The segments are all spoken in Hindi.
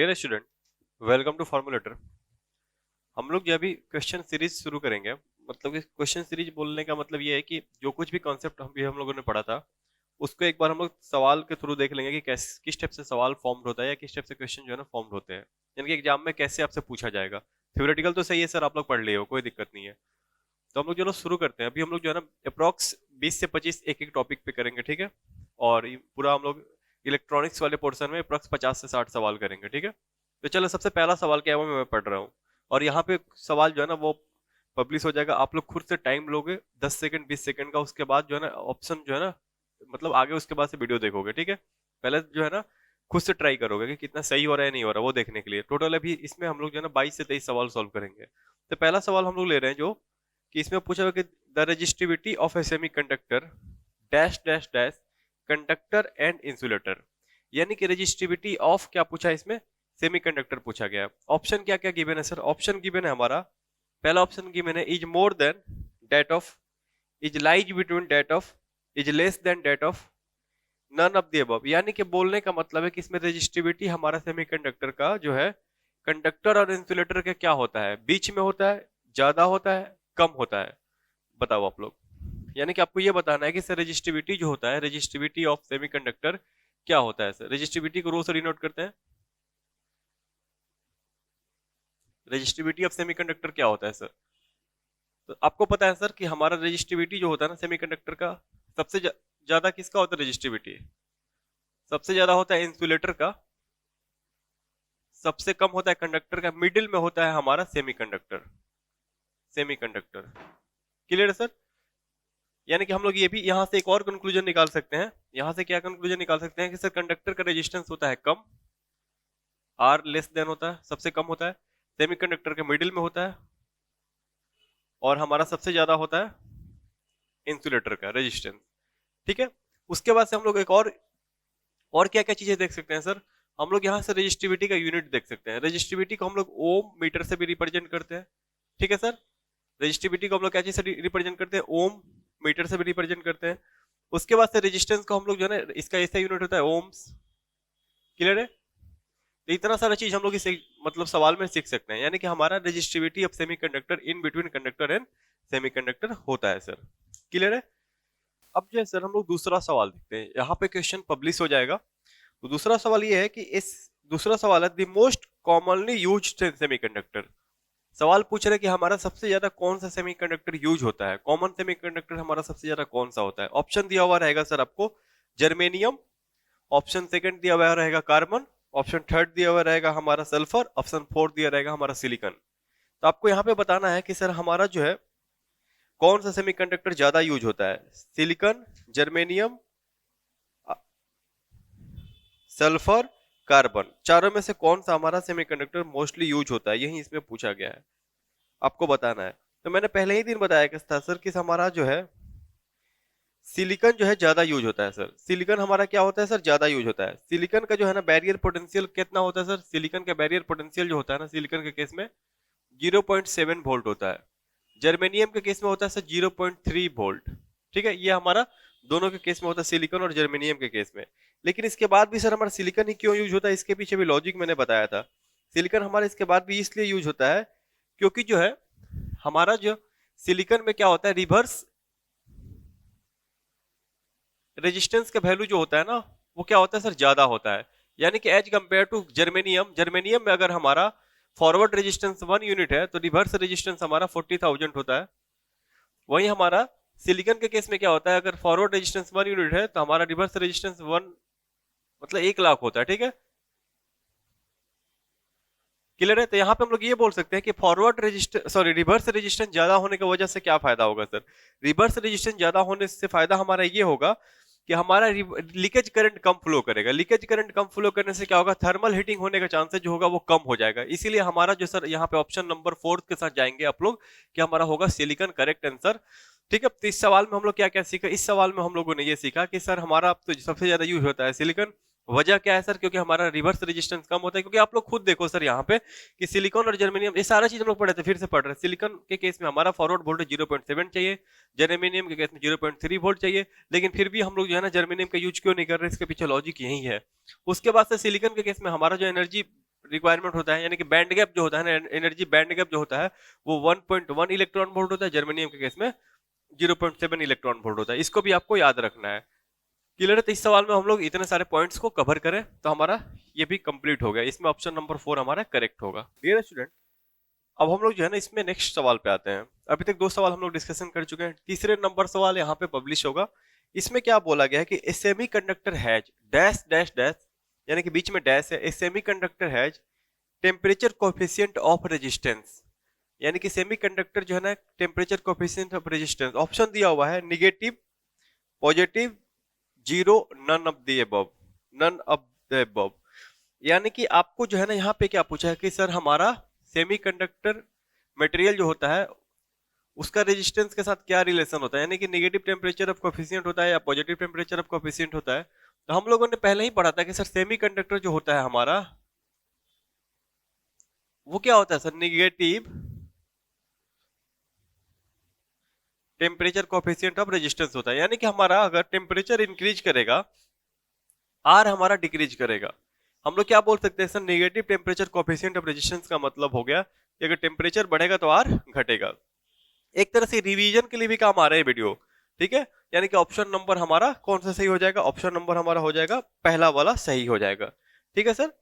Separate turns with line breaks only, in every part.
Dear student, welcome to Formulator. हम लोग जो अभी क्वेश्चन सीरीज शुरू करेंगे। मतलब कि क्वेश्चन सीरीज बोलने का मतलब ये है कि जो कुछ भी कॉन्सेप्ट हम लोगों ने पढ़ा था उसको एक बार हम लोग सवाल के थ्रू देख लेंगे कि किस टाइप से सवाल फॉर्म होता है या किस टाइप से क्वेश्चन जो है ना फॉर्म होते हैं, यानी कि एग्जाम में कैसे आपसे पूछा जाएगा। थ्योरेटिकल तो सही है सर, आप लोग पढ़ लिए हो, कोई दिक्कत नहीं है। तो हम लोग जो है ना शुरू करते हैं। अभी हम लोग जो है ना अप्रॉक्स 20 से 25 एक एक टॉपिक पे करेंगे, ठीक है। और ये पूरा हम लोग इलेक्ट्रॉनिक्स वाले पोर्शन में अप्रॉक्स 50 से 60 सवाल करेंगे, ठीक है। तो चलो, सबसे पहला सवाल क्या है वो मैं पढ़ रहा हूँ। और यहाँ पे सवाल जो है ना वो पब्लिश हो जाएगा। आप लोग खुद से टाइम लोगे 10 सेकंड 20 सेकंड का, उसके बाद जो है ना ऑप्शन जो है ना, मतलब आगे उसके बाद से वीडियो देखोगे, ठीक है। पहले जो है ना खुद से ट्राई करोगे कि कितना सही हो रहा है नहीं हो रहा, वो देखने के लिए। टोटल अभी इसमें हम लोग जो है ना 22 से 23 सवाल सॉल्व करेंगे। तो पहला सवाल हम लोग ले रहे हैं जो कि इसमें पूछा हुआ कि the resistivity of a semi conductor dash dash dash conductor and insulator, यानी कि रजिस्टिविटी ऑफ क्या पूछा है इसमें, सेमीकंडक्टर पूछा गया। ऑप्शन क्या क्या गिवन है सर? ऑप्शन गिवन है हमारा, पहला ऑप्शन गिवन है is more than that of, is lies between that of, is less than that of, none of the above. यानी कि बोलने का मतलब है कि इसमें रजिस्टिविटी हमारा सेमीकंडक्टर का जो है कंडक्टर और इंसुलेटर के क्या होता है, बीच में होता है, ज्यादा होता है, कम होता है। बताओ आप लोग। यानी कि आपको ये बताना है कि सर रजिस्टिविटी जो होता है, रजिस्टिविटी ऑफ सेमीकंडक्टर क्या होता है। सर रजिस्टिविटी को रो से डिनोट करते हैं। रजिस्टिविटी ऑफ सेमीकंडक्टर क्या होता है सर? तो आपको पता है सर कि हमारा रजिस्टिविटी जो होता है ना सेमीकंडक्टर का, सबसे ज्यादा किसका होता है रजिस्टिविटी? सबसे ज्यादा होता है इंसुलेटर का, सबसे कम होता है कंडक्टर का, मिडिल में होता है हमारा सेमीकंडक्टर। सेमीकंडक्टर क्लियर है सर? यानी कि हम लोग ये भी यहाँ से एक और कंक्लूजन निकाल सकते हैं। यहाँ से क्या कंक्लूजन निकाल सकते हैं कि सर कंडक्टर का रेजिस्टेंस होता है कम, आर लेस देन होता है, सबसे कम होता है, सेमीकंडक्टर के मिडिल में होता है, और हमारा सबसे ज्यादा होता है इंसुलेटर का रेजिस्टेंस, ठीक है। उसके बाद से हम लोग एक और क्या क्या चीजें देख सकते हैं सर? हम लोग यहाँ से रजिस्टिविटी का यूनिट देख सकते हैं। रजिस्टिविटी को हम लोग ओम मीटर से भी रिप्रेजेंट करते हैं, ठीक है सर। रजिस्टिविटी को हम लोग क्या चीज से रिप्रेजेंट करते हैं? ओम मीटर से भी रिप्रेजेंट करते हैं। उसके बाद से रेजिस्टेंस को हम लोग जो है ना, इसका ऐसा यूनिट होता है ओम्स। क्लियर है? तो इतना सारा चीज हम लोग इस मतलब सवाल में सीख सकते हैं। यानी कि हमारा resistivity of semiconductor in between conductor and semiconductor होता है सर। क्लियर है? अब जो है सर हम लोग दूसरा सवाल देखते हैं। यहाँ पे क्वेश्चन पब्लिश हो जाएगा। तो दूसरा सवाल ये है कि इस दूसरा सवाल है the most commonly used semiconductor. सवाल पूछ रहे हैं कि हमारा सबसे ज्यादा कौन सा सेमीकंडक्टर यूज होता है, कॉमन सेमीकंडक्टर हमारा सबसे ज्यादा कौन सा होता है। ऑप्शन दिया हुआ रहेगा सर आपको जर्मेनियम, ऑप्शन सेकंड दिया हुआ रहेगा कार्बन, ऑप्शन थर्ड दिया हुआ रहेगा हमारा सल्फर, ऑप्शन फोर्थ दिया रहेगा हमारा सिलिकॉन। तो आपको यहाँ पे बताना है कि सर हमारा जो है कौन सा सेमीकंडक्टर ज्यादा यूज होता है, सिलिकॉन, जर्मेनियम, सल्फर, कार्बन, चारों में से कौन सा हमारा सेमीकंडक्टर मोस्टली यूज होता है, यही इसमें पूछा गया है, आपको बताना है। तो मैंने पहले ही दिन बताया था सर कि हमारा जो है सिलिकॉन जो है ज्यादा यूज होता है सर। सिलिकॉन हमारा क्या होता है सर? ज्यादा यूज होता है। सिलिकॉन का जो है ना बैरियर पोटेंशियल कितना होता है सर? सिलिकॉन का बैरियर पोटेंशियल जो होता है ना सिलिकॉन के केस में 0.7 वोल्ट होता है। जर्मेनियम के केस में होता है सर 0.3 वोल्ट, ठीक है। ये हमारा दोनों के केस में होता है, सिलिकॉन और जर्मेनियम के केस में। लेकिन इसके बाद भी सर हमारा सिलिकॉन ही क्यों यूज होता है, इसके पीछे भी लॉजिक मैंने बताया था। सिलिकॉन हमारा इसके बाद भी इसलिए यूज होता है क्योंकि जो है हमारा जो सिलिकॉन में क्या होता है, रिवर्स रेजिस्टेंस का वैल्यू जो होता है ना वो क्या होता है सर? ज्यादा होता है। यानी कि as compare to germanium, germanium में अगर हमारा फॉरवर्ड रेजिस्टेंस 1 यूनिट है तो रिवर्स रेजिस्टेंस हमारा 40,000 होता है। वहीं हमारा सिलिकॉन के केस में क्या होता है, अगर फॉरवर्ड रेजिस्टेंस 1 यूनिट है तो हमारा रिवर्स रेजिस्टेंस 1 मतलब 1 लाख होता है, ठीक है। क्लियर है? तो यहाँ पे हम लोग ये बोल सकते हैं कि forward resistance sorry reverse resistance ज्यादा होने की वजह से क्या फायदा होगा सर? रिवर्स रेजिस्टेंस ज्यादा होने से फायदा हमारा ये होगा कि हमारा लीकेज करंट कम फ्लो करेगा। लीकेज करंट कम फ्लो करने से क्या होगा, थर्मल हीटिंग होने का चांसेस जो होगा वो कम हो जाएगा। इसीलिए हमारा जो सर यहाँ पे ऑप्शन नंबर 4 के साथ जाएंगे आप लोग कि हमारा होगा सिलिकॉन करेक्ट आंसर, ठीक है। तो इस सवाल में हम लोग क्या क्या सीखा? इस सवाल में हम लोगों ने ये सीखा कि सर हमारा तो सबसे ज्यादा यूज होता है सिलिकॉन। वजह क्या है सर? क्योंकि हमारा रिवर्स रेजिस्टेंस कम होता है। क्योंकि आप लोग खुद देखो सर यहाँ पे कि सिलिकॉन और जर्मेनियम ये सारा चीज हम लोग पढ़े थे, फिर से पढ़ रहे हैं। सिलिकॉन के केस में हमारा फॉरवर्ड वोल्टेज 0.7 चाहिए, जर्मेनियम के केस में 0.3 वोल्ट चाहिए। लेकिन फिर भी हम लोग जो है ना जर्मेनियम का यूज क्यों नहीं कर रहे, इसके पीछे लॉजिक यही है। उसके बाद से सिलिकॉन के केस में हमारा जो एनर्जी रिक्वायरमेंट होता है, यानी कि बैंड गैप जो होता है ना, एनर्जी बैंड गैप जो होता है वो 1.1 इलेक्ट्रॉन वोल्ट होता है, जर्मेनियम के केस में 0.7 इलेक्ट्रॉन वोल्ट होता है। इसको भी आपको याद रखना है। क्लियर है? तो इस सवाल में हम लोग इतने सारे पॉइंट्स को कवर करें तो हमारा ये भी कंप्लीट हो गया। इसमें ऑप्शन नंबर 4 हमारा करेक्ट होगा। क्लियर है स्टूडेंट? अब हम लोग जो है ना इसमें नेक्स्ट सवाल पे आते हैं। अभी तक 2 सवाल हम लोग डिस्कशन कर चुके हैं। तीसरे नंबर सवाल यहाँ पे पब्लिश होगा। इसमें क्या बोला गया है कि a semiconductor has dash dash dash, यानी कि बीच में डैश है, a semiconductor has temperature coefficient of resistance, यानी कि सेमीकंडक्टर जो है ना temperature coefficient of resistance, option दिया हुआ है negative, positive, zero, none of the above, none of the above. यानी कि आपको जो है ना यहाँ पे क्या पूछा है कि सर हमारा सेमीकंडक्टर मटेरियल जो होता है उसका रेजिस्टेंस के साथ क्या रिलेशन होता है, यानी कि नेगेटिव टेम्परेचर ऑफ कोफिशिएंट होता है या पॉजिटिव टेम्परेचर ऑफ कोफिशिएंट होता है। तो हम लोगों ने पहले ही पढ़ा था कि सर सेमीकंडक्टर जो होता है हमारा वो क्या होता है sir, negative temperature coefficient of resistance होता है। यानी कि हमारा अगर टेम्परेचर इंक्रीज करेगा, आर हमारा डिक्रीज करेगा। हम लोग क्या बोल सकते हैं sir, negative temperature coefficient of resistance का मतलब हो गया कि अगर टेम्परेचर बढ़ेगा तो आर घटेगा। एक तरह से रिवीजन के लिए भी काम आ रहा है वीडियो, ठीक है। यानी कि ऑप्शन नंबर हमारा कौन सा सही हो जाएगा, ऑप्शन नंबर हमारा हो जाएगा पहला वाला सही हो जाएगा, ठीक है सर।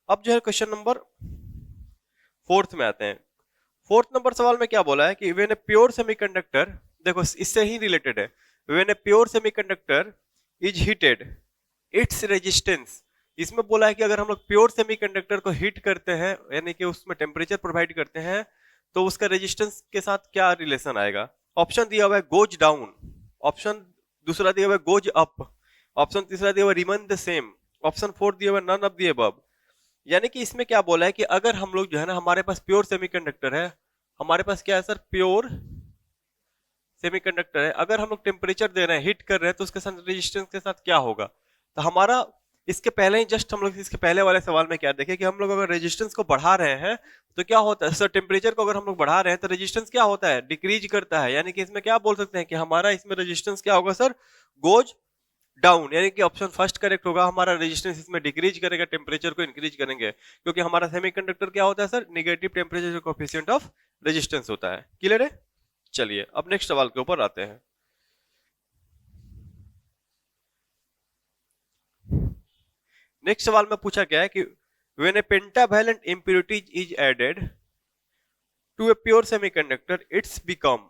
अब जो है क्वेश्चन नंबर 4 में आते हैं। 4 नंबर सवाल में क्या बोला है कि व्हेन ए प्योर सेमीकंडक्टर, देखो इससे ही रिलेटेड है, when A pure semiconductor is heated its resistance. इसमें बोला है कि अगर हम लोग प्योर सेमीकंडक्टर को हीट करते हैं, यानी कि उसमें टेम्परेचर प्रोवाइड करते हैं, तो उसका रेजिस्टेंस के साथ क्या रिलेशन आएगा। ऑप्शन दिया हुआ है गोज डाउन, ऑप्शन दूसरा दिया हुआ है गोज अप, ऑप्शन तीसरा दिया हुआ है रिमेन द सेम, ऑप्शन 4 दिया हुआ है नन ऑफ द अबव। यानी कि इसमें क्या बोला है कि अगर हम लोग जो है ना हमारे पास प्योर सेमीकंडक्टर है, हमारे पास क्या है सर, प्योर सेमीकंडक्टर है, अगर हम लोग टेम्परेचर दे रहे हैं, हीट कर रहे हैं, तो उसके साथ रेजिस्टेंस के साथ क्या होगा। तो हमारा इसके पहले ही जस्ट हम लोग इसके पहले वाले सवाल में क्या देखे कि हम लोग अगर रेजिस्टेंस को बढ़ा रहे हैं तो क्या होता है सर, टेम्परेचर को अगर हम लोग बढ़ा रहे हैं तो रेजिस्टेंस क्या होता है, डिक्रीज करता है। यानी कि इसमें क्या बोल सकते हैं कि हमारा इसमें रेजिस्टेंस क्या होगा सर, गोज डाउन। यानी कि ऑप्शन फर्स्ट करेक्ट होगा, हमारा रेजिस्टेंस इसमें डिक्रीज करेगा, टेम्परेचर को इंक्रीज करेंगे, क्योंकि हमारा सेमीकंडक्टर क्या होता है sir, negative temperature coefficient of resistance होता है। क्लियर है? चलिए अब नेक्स्ट सवाल के ऊपर आते हैं। नेक्स्ट सवाल में पूछा गया है कि when a pentavalent impurities is added to a pure semiconductor it's become,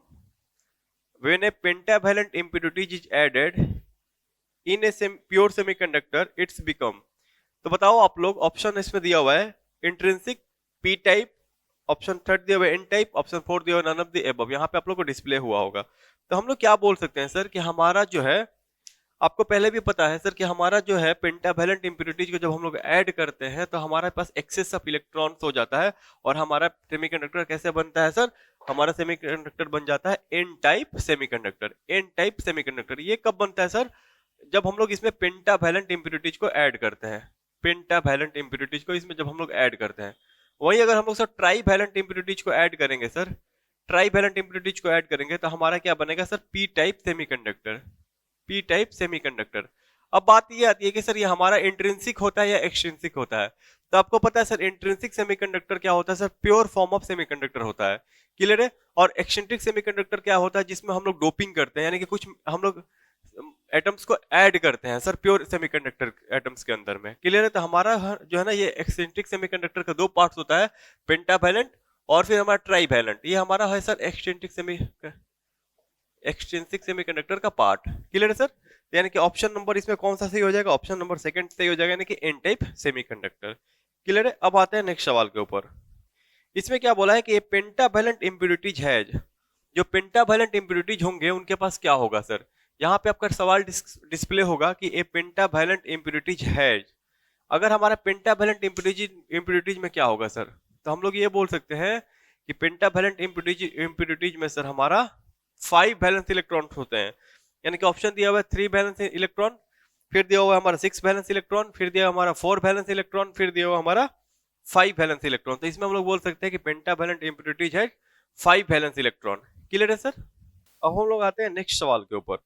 when a pentavalent impurities is added in a pure semiconductor it's become. तो बताओ आप लोग, ऑप्शन इसमें दिया हुआ है intrinsic, P type, option third दिया हुआ है एन टाइप, ऑप्शन 4 दिया हुआ है नन ऑफ द अबव। यहाँ पे आप लोग को डिस्प्ले हुआ होगा। तो हम लोग क्या बोल सकते हैं सर कि हमारा जो है, आपको पहले भी पता है सर कि हमारा जो है पेंटावैलेंट इम्प्योरिटीज को जब हम लोग ऐड करते हैं तो हमारे पास एक्सेस ऑफ इलेक्ट्रॉन्स हो जाता है, और हमारा सेमीकंडक्टर कैसे बनता है सर, हमारा सेमीकंडक्टर बन जाता है N type semiconductor. N type semiconductor ये कब बनता है सर, जब हम लोग इसमें पेंटावैलेंट इम्प्योरिटीज को ऐड करते हैं। पेंटावैलेंट इम्प्योरिटीज को इसमें जब हम लोग ऐड करते हैं, वही अगर हम लोग सर ट्राईवैलेंट इम्प्योरिटीज को ऐड करेंगे सर, ट्राईवैलेंट इम्प्योरिटीज को ऐड करेंगे तो हमारा क्या बनेगा sir, P type semiconductor, P type semiconductor. अब बात ये आती है कि सर ये हमारा इंट्रिंसिक होता है या एक्सट्रिंसिक होता है। तो आपको पता है सर इंट्रिंसिक सेमीकंडक्टर क्या होता है sir, pure form of semiconductor होता है। क्लियर है? और एक्सट्रिंसिक सेमीकंडक्टर क्या होता है, जिसमें हम लोग डोपिंग करते हैं, यानी कि कुछ हम लोग एटम्स को ऐड करते हैं सर प्योर सेमीकंडक्टर एटम्स के अंदर में। क्लियर है? तो हमारा जो है ना ये एक्सट्रिंसिक सेमीकंडक्टर का 2 पार्ट्स होता है, पेंटावैलेंट और फिर हमारा ट्राईवैलेंट। ये हमारा है सर एक्सट्रिंसिक सेमीकंडक्टर का पार्ट। क्लियर है सर? यानी कि ऑप्शन नंबर इसमें कौन सा सही हो जाएगा, ऑप्शन नंबर सेकंड सही हो जाएगा, यानी कि एन टाइप सेमीकंडक्टर। क्लियर है? अब आते हैं नेक्स्ट सवाल के ऊपर। इसमें क्या बोला है कि पेंटावैलेंट इम्प्योरिटीज हैज, जो पेंटावैलेंट इम्प्योरिटीज होंगे उनके पास क्या होगा सर। यहाँ पे आपका सवाल डिस्प्ले होगा कि ए पेंटावैलेंट इम्प्योरिटीज हैज, अगर हमारा पेंटावैलेंट इम्प्योरिटीज में क्या होगा सर, तो हम लोग ये बोल सकते हैं कि पेंटावैलेंट इम्प्योरिटीज में सर हमारा 5 वैलेंस इलेक्ट्रॉन होते हैं। यानी कि ऑप्शन दिया हुआ है 3 वैलेंस इलेक्ट्रॉन, फिर दिया हुआ है हमारा 6 वैलेंस इलेक्ट्रॉन, फिर दिया हमारा 4 वैलेंस इलेक्ट्रॉन, फिर दिया हुआ हमारा 5 वैलेंस इलेक्ट्रॉन। तो इसमें हम लोग बोल सकते हैं कि पेंटावैलेंट इम्प्योरिटीज है 5 वैलेंस इलेक्ट्रॉन। क्लियर है सर? अब हम लोग आते हैं नेक्स्ट सवाल के ऊपर।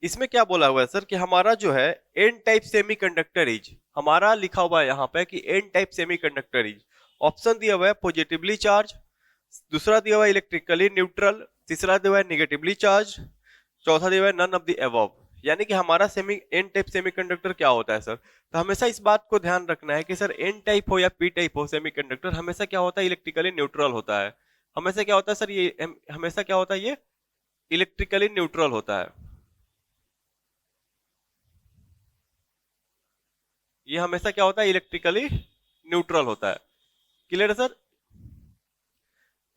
इसमें क्या बोला हुआ है सर कि हमारा जो है एन टाइप सेमीकंडक्टर इज, हमारा लिखा हुआ है यहाँ पे कि N type semiconductor is, option दिया हुआ है पॉजिटिवली चार्ज, दूसरा दिया हुआ है इलेक्ट्रिकली न्यूट्रल, तीसरा दिया हुआ है निगेटिवली चार्ज, चौथा दिया हुआ है नन ऑफ द अबव। यानी कि हमारा सेमी एन टाइप सेमीकंडक्टर क्या होता है सर? तो हमेशा इस बात को ध्यान रखना है कि सर एन टाइप हो या पी टाइप हो सेमीकंडक्टर हमेशा क्या होता है, इलेक्ट्रिकली न्यूट्रल होता है। हमेशा क्या होता है सर, ये हमेशा क्या होता है, ये इलेक्ट्रिकली न्यूट्रल होता है। ये हमेशा क्या होता है, इलेक्ट्रिकली न्यूट्रल होता है। क्लियर है सर?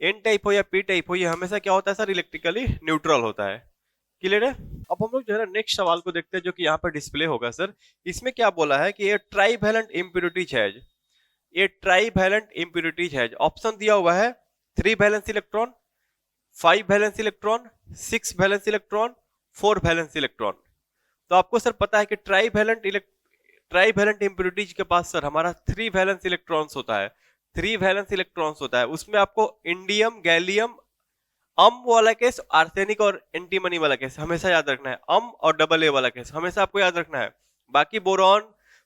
एन टाइप हो या पी टाइप हो, ये हमेशा क्या होता है सर, इलेक्ट्रिकली न्यूट्रल होता है। क्लियर है? अब हम लोग जो है ना नेक्स्ट सवाल को देखते हैं जो कि यहाँ पर डिस्प्ले होगा सर। इसमें क्या बोला है कि ये ट्राइवैलेंट इम्प्योरिटीज है, ये ट्राइवैलेंट इम्प्योरिटीज है। ऑप्शन दिया हुआ है 3 valence electron, 5 valence electron, 6 valence electron, 4 valence electron. तो आपको सर पता है कि ट्राइवैलेंट इम्प्योरिटीज के पास सर हमारा 3 वैलेंस इलेक्ट्रॉन्स होता है, 3 वैलेंस इलेक्ट्रॉन्स होता है। उसमें आपको इंडियम, गैलियम, वाला केस, आर्सेनिक और एंटीमनी वाला केस हमेशा याद रखना है। और डबल ए वाला केस हमेशा आपको याद रखना है। बाकी बोरॉन,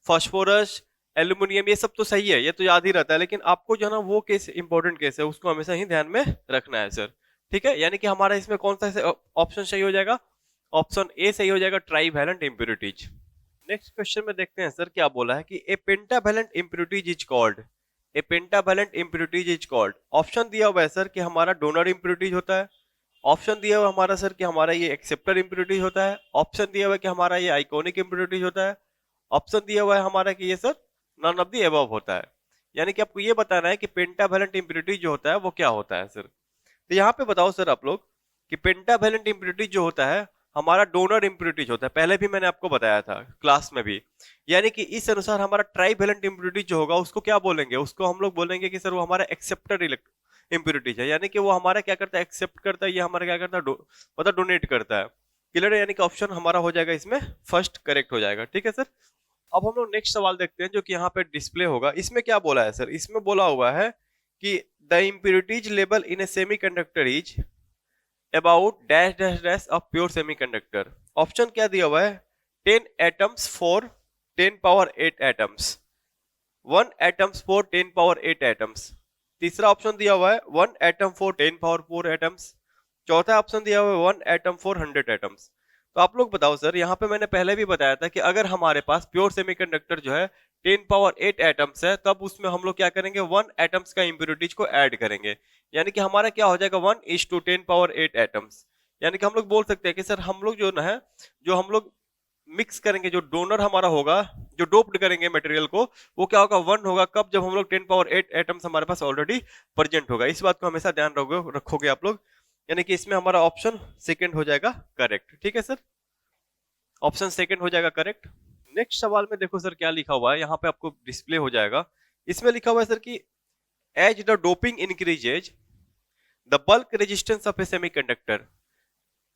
फास्फोरस, एल्यूमिनियम ये सब तो सही है, ये तो याद ही रहता है, लेकिन आपको जो है ना वो केस इंपॉर्टेंट केस है, उसको हमेशा ही ध्यान में रखना है सर। ठीक है, यानी कि हमारा इसमें कौन सा ऑप्शन सही हो जाएगा? ऑप्शन ए सही हो जाएगा, ट्राइवैलेंट इम्प्योरिटीज। नेक्स्ट क्वेश्चन में देखते हैं सर क्या बोला है कि a pentavalent impurities is called, a pentavalent impurities is called. Option दिया हुआ है सर कि हमारा डोनर इम्प्योरिटीज होता है, ऑप्शन दिया हुआ हमारा सर कि हमारा ये एक्सेप्टर इम्प्योरिटीज होता है, ऑप्शन दिया हुआ है कि हमारा ये आइकोनिक इम्प्योरिटीज होता है, ऑप्शन दिया हुआ है हमारा कि ये sir none of the above होता है। यानी कि आपको ये बताना है कि पेंटावैलेंट इम्प्योरिटीज जो होता है वो क्या होता है सर। तो यहाँ पे बताओ सर आप लोग कि पेंटावैलेंट इम्प्योरिटीज जो होता है हमारा डोनर इम्प्योरिटीज होता है, पहले भी मैंने आपको बताया था क्लास में भी। यानी कि इस अनुसार हमारा ट्राइवैलेंट इम्प्योरिटीज जो होगा उसको क्या बोलेंगे, उसको हम लोग बोलेंगे कि सर वो हमारा एक्सेप्टर इम्प्योरिटीज है। यानी कि वो हमारा क्या करता है, एक्सेप्ट करता है, ये हमारा क्या करता है, मतलब डोनेट करता है। क्लियर है? यानी कि ऑप्शन हमारा हो जाएगा इसमें फर्स्ट करेक्ट हो जाएगा। ठीक है सर। अब हम लोग नेक्स्ट सवाल देखते हैं जो कि यहाँ पे डिस्प्ले होगा। इसमें क्या बोला है सर? इसमें बोला हुआ है कि the impurities level in a semiconductor is about dash dash dash of pure semiconductor. Option क्या दिया हुआ है? 10 atoms for 10 power 8 atoms, 1 atoms for 10 power 8 atoms. तीसरा ऑप्शन दिया हुआ है 1 एटम फॉर 10 पावर 4 एटम्स। चौथा ऑप्शन दिया हुआ है 1 एटम फॉर 100 एटम्स। तो आप लोग बताओ सर, यहाँ पे मैंने पहले भी बताया था कि अगर हमारे पास प्योर सेमीकंडक्टर जो है 10 पावर 8 एटम्स है, तब उसमें हम लोग क्या करेंगे, 1 एटम्स का इम्प्योरिटीज को ऐड करेंगे। यानी कि हमारा क्या हो जाएगा, 1:10 पावर 8 एटम्स। यानी कि हम लोग बोल सकते हैं कि सर हम लोग जो ना है, जो हम लोग मिक्स करेंगे, जो डोनर हमारा होगा, जो डोप्ड करेंगे मटेरियल को, वो क्या होगा, 1 होगा। कब? जब हम लोग 10 पावर 8 एटम्स हमारे पास ऑलरेडी प्रेजेंट होगा। इस बात को हमेशा ध्यान रखोगे आप लोग। यानी कि इसमें हमारा ऑप्शन सेकंड हो जाएगा करेक्ट। ठीक है सर, ऑप्शन सेकंड हो जाएगा करेक्ट। नेक्स्ट सवाल में देखो सर क्या लिखा हुआ है, यहाँ पे आपको डिस्प्ले हो जाएगा। इसमें लिखा हुआ है सर कि as the doping increases the bulk resistance of a semiconductor.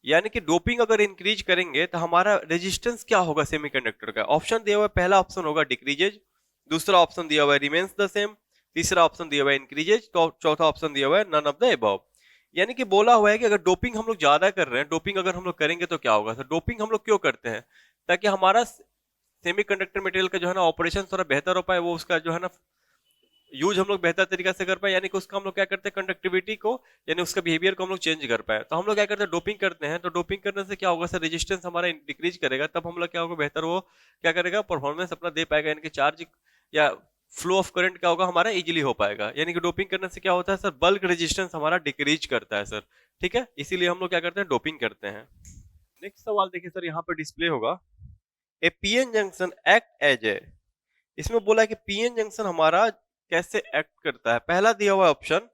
यानी कि डोपिंग अगर इंक्रीज करेंगे तो हमारा रेजिस्टेंस क्या होगा सेमीकंडक्टर का। ऑप्शन दिया हुआ है, पहला ऑप्शन होगा डिक्रीजेज, दूसरा ऑप्शन दिया हुआ है रिमेन्स द सेम, तीसरा ऑप्शन दिया हुआ है इंक्रीजेज, तो चौथा ऑप्शन दिया हुआ है नन ऑफ द अबव। यानी कि बोला हुआ है कि अगर डोपिंग हम लोग ज्यादा कर रहे हैं, डोपिंग अगर हम लोग करेंगे तो क्या होगा सर। डोपिंग हम लोग क्यों करते हैं? ताकि हमारा सेमीकंडक्टर मटेरियल का जो है ना ऑपरेशन थोड़ा बेहतर हो पाए, वो उसका जो है ना यूज हम लोग बेहतर तरीके से कर पाए। यानी कि उसका हम लोग क्या करते हैं, कंडक्टिविटी को, यानी उसका बिहेवियर को हम लोग चेंज कर पाए। तो हम लोग क्या करते हैं, डोपिंग करते हैं। तो डोपिंग करने से क्या होगा सर, रेजिस्टेंस हमारा डिक्रीज करेगा, तब हम लोग क्या होगा, बेहतर वो क्या करेगा, परफॉर्मेंस अपना दे पाएगा। यानी कि चार्ज या फ्लो ऑफ करंट क्या होगा हमारा इजीली हो पाएगा। यानी कि डोपिंग करने से क्या होता है सर, बल्क रेजिस्टेंस हमारा डिक्रीज करता है सर। ठीक है, इसीलिए हम लोग क्या करते हैं, डोपिंग करते हैं। नेक्स्ट सवाल देखिए सर, यहाँ पे डिस्प्ले होगा, a PN junction act as a. इसमें बोला है कि पीएन जंक्शन हमारा कैसे एक्ट करता है। पहला दिया हुआ option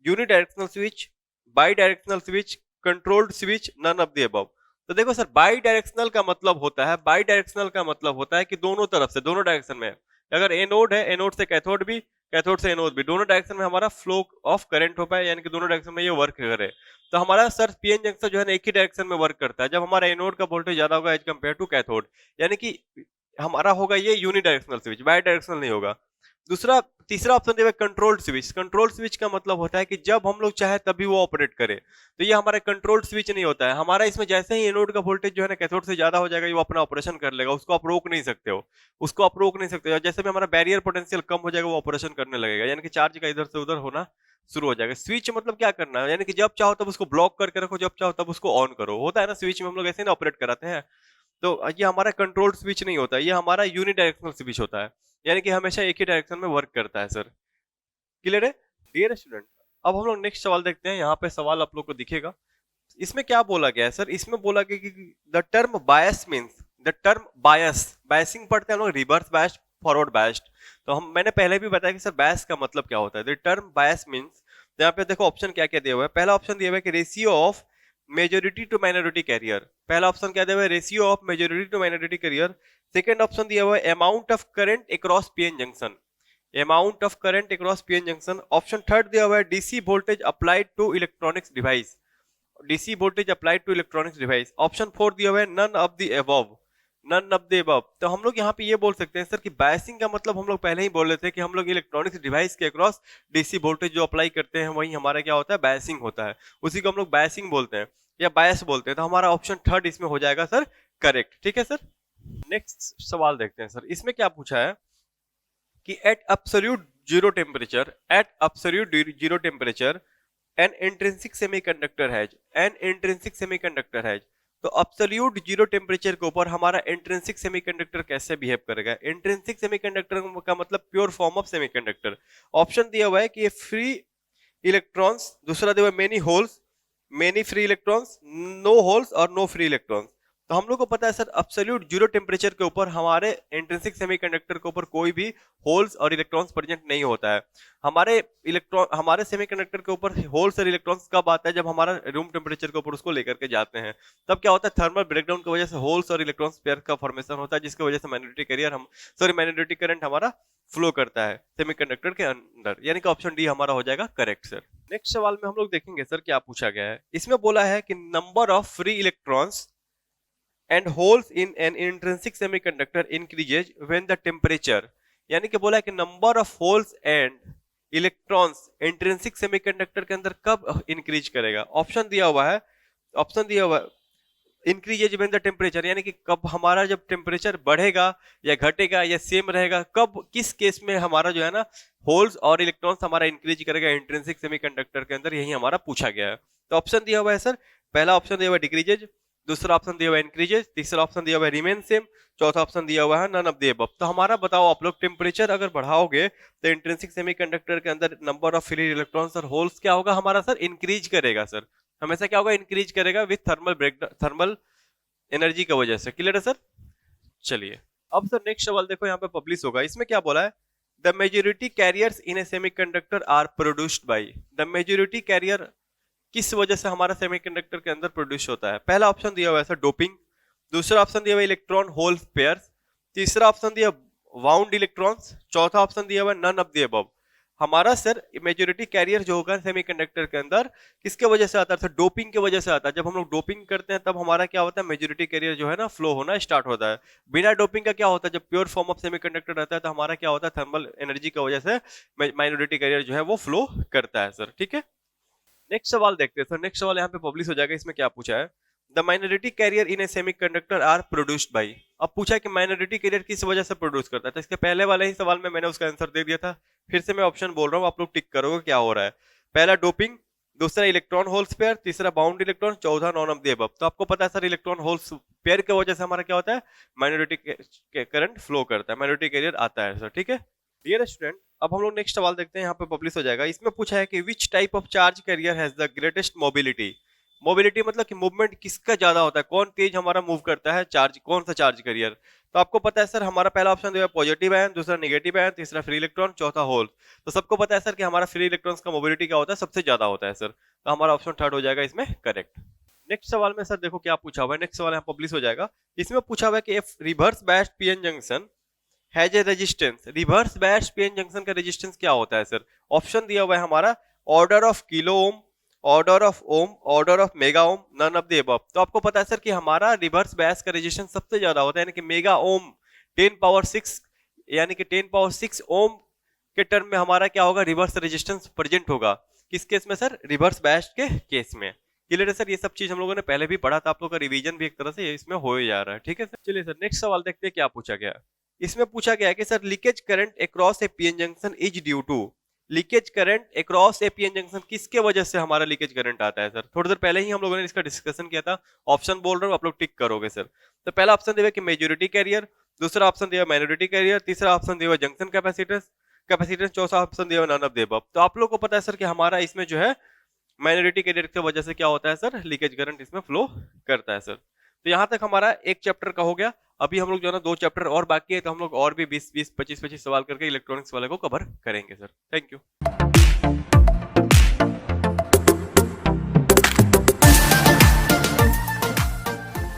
unidirectional switch, bidirectional switch, controlled switch, none of the above. तो देखो सर, बाई डायरेक्शनल का मतलब होता है, बाई डायरेक्शनल का मतलब होता है कि दोनों तरफ से, दोनों डायरेक्शन में। अगर एनोड है, एनोड से कैथोड भी, कैथोड से एनोड भी, दोनों डायरेक्शन में हमारा फ्लो ऑफ करंट हो पाए, यानी कि दोनों डायरेक्शन में ये वर्क करे। तो हमारा सर पीएन जंक्शन जो है ना एक ही डायरेक्शन में वर्क करता है, जब हमारा एनोड का वोल्टेज ज्यादा होगा एज कम्पेयर टू कैथोड। यानी कि हमारा होगा ये यूनिडायरेक्शनल स्विच, बाई डायरेक्शनल नहीं होगा। दूसरा तीसरा ऑप्शन दिया हुआ है कंट्रोल्ड स्विच। कंट्रोल स्विच का मतलब होता है कि जब हम लोग चाहे तभी वो ऑपरेट करे, तो ये हमारा कंट्रोल्ड स्विच नहीं होता है। हमारा इसमें जैसे ही एनोड का वोल्टेज जो है ना कैथोड से ज्यादा हो जाएगा, ये वो अपना ऑपरेशन कर लेगा, उसको आप रोक नहीं सकते हो, उसको आप रोक नहीं सकते हो। जैसे भी हमारा बैरियर पोटेंशियल कम हो जाएगा वो ऑपरेशन करने लगेगा, यानी कि चार्ज का इधर से उधर होना शुरू हो जाएगा। स्विच मतलब क्या करना है, यानी कि जब चाहो तब उसको ब्लॉक करके रखो, जब चाहो तब उसको ऑन करो, होता है ना स्विच में हम लोग ऐसे ना ऑपरेट कराते हैं। तो ये हमारा कंट्रोल्ड स्विच नहीं होता, ये हमारा यूनिडायरेक्शनल स्विच होता है, यानी कि हमेशा एक ही डायरेक्शन में वर्क करता है सर। क्लियर है डियर स्टूडेंट? अब हम लोग नेक्स्ट सवाल देखते हैं। यहाँ पे सवाल आप लोग को दिखेगा, इसमें क्या बोला गया है सर? इसमें बोला गया कि the term bias means, the term bias, biasing पढ़ते हैं हम लोग, रिवर्स बायस्ड, फॉरवर्ड बायस्ड। तो हम मैंने पहले भी बताया कि सर बायस का मतलब क्या होता है। द टर्म बायस मीन्स, यहाँ पे देखो ऑप्शन क्या क्या दिया हुआ है। पहला ऑप्शन दिया हुआ है कि ratio of majority to minority carrier. पहला ऑप्शन क्या दिया हुआ है? Ratio of majority to minority carrier. Second option दिया हुआ है amount of current across PN junction, amount of current across PN junction. Option third दिया हुआ है DC voltage applied to electronics device, DC voltage applied to electronics device. Option four दिया हुआ है none of the above, none of the above. तो हम लोग यहाँ पे ये बोल सकते हैं सर कि बायसिंग का मतलब हम लोग पहले ही बोल रहे थे कि हम लोग इलेक्ट्रॉनिक्स डिवाइस के अक्रॉस डीसी वोल्टेज जो अप्लाई करते हैं वही हमारा क्या होता है, बायसिंग होता है, उसी को हम लोग बायसिंग बोलते हैं या बायस बोलते हैं। तो हमारा ऑप्शन थर्ड इसमें हो जाएगा सर करेक्ट। ठीक है सर, नेक्स्ट सवाल देखते हैं सर। इसमें क्या पूछा है कि at absolute zero temperature, at absolute zero temperature an intrinsic semiconductor has, an intrinsic semiconductor has. तो एब्सोल्यूट जीरो टेम्परेचर के ऊपर हमारा इंट्रिंसिक सेमीकंडक्टर कैसे बिहेव करेगा? इंट्रिंसिक सेमीकंडक्टर का मतलब pure form of semiconductor. Option दिया हुआ है कि ये फ्री इलेक्ट्रॉन्स, दूसरा दिया हुआ है many holes, many free electrons, no holes और नो फ्री इलेक्ट्रॉन्स। तो हम लोग को पता है सर एब्सोल्यूट जीरो टेम्परेचर के ऊपर हमारे इंट्रिंसिक सेमीकंडक्टर के ऊपर कोई भी होल्स और इलेक्ट्रॉन्स प्रेजेंट नहीं होता है। हमारे इलेक्ट्रॉन, हमारे सेमीकंडक्टर के ऊपर होल्स और इलेक्ट्रॉन्स कब आता है? जब हमारा रूम टेम्परेचर के ऊपर उसको लेकर के जाते हैं, तब क्या होता है, थर्मल ब्रेकडाउन की वजह से होल्स और इलेक्ट्रॉन्स पेयर का फॉर्मेशन होता है, जिसकी वजह से मैग्नेटिक कैरियर हम सॉरी मैग्नेटिक करंट हमारा फ्लो करता है सेमीकंडक्टर के अंदर, यानी कि ऑप्शन डी हमारा हो जाएगा करेक्ट सर। नेक्स्ट सवाल में हम लोग देखेंगे सर क्या पूछा गया है। इसमें बोला है कि number of free electrons and holes in an intrinsic semiconductor increases when the temperature, यानी कि बोला है कि number of holes and electrons intrinsic semiconductor के अंदर कब इंक्रीज करेगा? ऑप्शन दिया हुआ है, ऑप्शन दिया हुआ है इंक्रीजेज व्हेन द टेम्परेचर, यानी कि कब हमारा जब टेम्परेचर बढ़ेगा या घटेगा या सेम रहेगा, कब किस केस में हमारा जो है ना होल्स और इलेक्ट्रॉन्स हमारा इंक्रीज करेगा इंट्रिंसिक सेमीकंडक्टर के अंदर, यही हमारा पूछा गया है। तो ऑप्शन दिया हुआ है सर, पहला ऑप्शन दिया हुआ है डिक्रीजेज, दूसरा ऑप्शन दिया हुआ है इंक्रीजेज, तीसरा ऑप्शन दिया हुआ है रिमेन सेम, चौथा ऑप्शन दिया हुआ है नन ऑफ द अबव। तो हमारा बताओ आप लोग, टेम्परेचर अगर बढ़ाओगे तो इंट्रिंसिक सेमीकंडक्टर के अंदर नंबर ऑफ फ्री इलेक्ट्रॉन्स और होल्स क्या होगा हमारा सर? इंक्रीज करेगा सर, हमेशा क्या होगा, इंक्रीज करेगा with thermal break, thermal energy की वजह से। क्लियर है सर? चलिए अब सर नेक्स्ट सवाल देखो, यहाँ पे पब्लिश होगा। इसमें क्या बोला है? The majority carriers in a semiconductor are produced by, the majority carrier किस वजह से हमारा सेमीकंडक्टर के अंदर प्रोड्यूस होता है? पहला ऑप्शन दिया हुआ है सर डोपिंग, दूसरा ऑप्शन दिया हुआ है इलेक्ट्रॉन होल पेयर्स, तीसरा ऑप्शन दिया वाउंड इलेक्ट्रॉन्स, चौथा ऑप्शन दिया हुआ है नन ऑफ द अबव। हमारा सर मेजोरिटी कैरियर जो होगा सेमीकंडक्टर के अंदर किसके वजह से आता है सर? डोपिंग की वजह से आता है। जब हम लोग डोपिंग करते हैं तब हमारा क्या होता है, मेजोरिटी कैरियर जो है ना फ्लो होना स्टार्ट होता है। बिना डोपिंग का क्या होता है, जब प्योर फॉर्म ऑफ सेमीकंडक्टर रहता है तो हमारा क्या होता है, थर्मल एनर्जी की वजह से माइनॉरिटी कैरियर जो है वो फ्लो करता है सर। ठीक है, नेक्स्ट सवाल देखते हैं सर। नेक्स्ट सवाल यहाँ पे पब्लिश हो जाएगा। इसमें क्या पूछा है? The minority carrier in a semiconductor are produced by. अब पूछा है कि माइनॉरिटी कैरियर किस वजह से प्रोड्यूस करता है। तो इसके पहले वाले ही सवाल में मैंने उसका आंसर दे दिया था, फिर से मैं ऑप्शन बोल रहा हूँ, आप लोग टिक करोगे क्या हो रहा है। पहला डोपिंग, दूसरा इलेक्ट्रॉन होल्स पेयर, तीसरा बाउंड इलेक्ट्रॉन, चौथा नॉन ऑफ द अबव। तो आपको पता है सर इलेक्ट्रॉन होल्स पेयर की वजह से हमारा क्या होता है, माइनॉरिटी करंट फ्लो करता है, माइनॉरिटी कैरियर आता है सर। ठीक है डियर स्टूडेंट, अब हम लोग नेक्स्ट सवाल देखते हैं। यहाँ पे पब्लिश हो जाएगा। इसमें पूछा है कि which type of charge carrier has the greatest mobility. Mobility मतलब कि मूवमेंट किसका ज्यादा होता है, कौन तेज हमारा मूव करता है, चार्ज कौन सा चार्ज कैरियर। तो आपको पता है सर हमारा पहला ऑप्शन दिया है पॉजिटिव आयन, दूसरा नेगेटिव आयन, तीसरा फ्री इलेक्ट्रॉन, चौथा होल। तो सबको पता है सर कि हमारा फ्री इलेक्ट्रॉन्स का मोबिलिटी क्या होता है, सबसे ज्यादा होता है सर। तो हमारा ऑप्शन थर्ड हो जाएगा इसमें करेक्ट। नेक्स्ट सवाल में सर देखो क्या पूछा हुआ है। नेक्स्ट सवाल यहाँ पब्लिश हो जाएगा। इसमें पूछा हुआ है कि reverse biased PN junction has a resistance. Reverse biased PN junction का रेजिस्टेंस क्या होता है सर? ऑप्शन दिया हुआ है हमारा order of kilo ohm, order of ohm, order of mega ohm, none of the above. तो आपको पता है सर कि हमारा रिवर्स बैस का रेजिस्टेंस सबसे ज्यादा होता है, यानी कि मेगा ओम 10 पावर 6, यानी कि 10 पावर 6 ओम के टर्म में हमारा क्या होगा, रिवर्स रेजिस्टेंस प्रेजेंट होगा। किस केस में सर, रिवर्स बायस्ड के केस में। क्लियर है सर, ये सब चीज हम लोगों ने पहले भी पढ़ा था, आप लोग का रिवीजन भी एक तरह से इसमें हो ही जा रहा है। ठीक है सर, चलिए सर नेक्स्ट सवाल देखते हैं क्या पूछा गया है। इसमें पूछा गया है कि sir leakage current across a PN junction is due to, leakage current across a PN junction किसके वजह से हमारा लीकेज करंट आता है सर। थोड़ी देर पहले ही हम लोगों ने इसका डिस्कशन किया था, ऑप्शन बोल रहा हूँ आप लोग टिक करोगे सर। तो पहला ऑप्शन दिया कि मेजोरिटी कैरियर, दूसरा ऑप्शन दिया माइनॉरिटी कैरियर, तीसरा ऑप्शन दिया जंक्शन कैपेसिटेंस कैपेसिटेंस, चौथा ऑप्शन दिया नन ऑफ द अबव। तो आप लोग को पता है सर कि हमारा इसमें जो है माइनॉरिटी कैरियर की वजह से क्या होता है सर, लीकेज करंट इसमें फ्लो करता है सर। तो यहाँ तक हमारा एक चैप्टर का हो गया। अभी हम लोग जो है ना 2 चैप्टर और बाकी है, तो हम लोग और भी 20 20 25 25 सवाल करके इलेक्ट्रॉनिक्स वाले को कवर करेंगे सर। Thank you.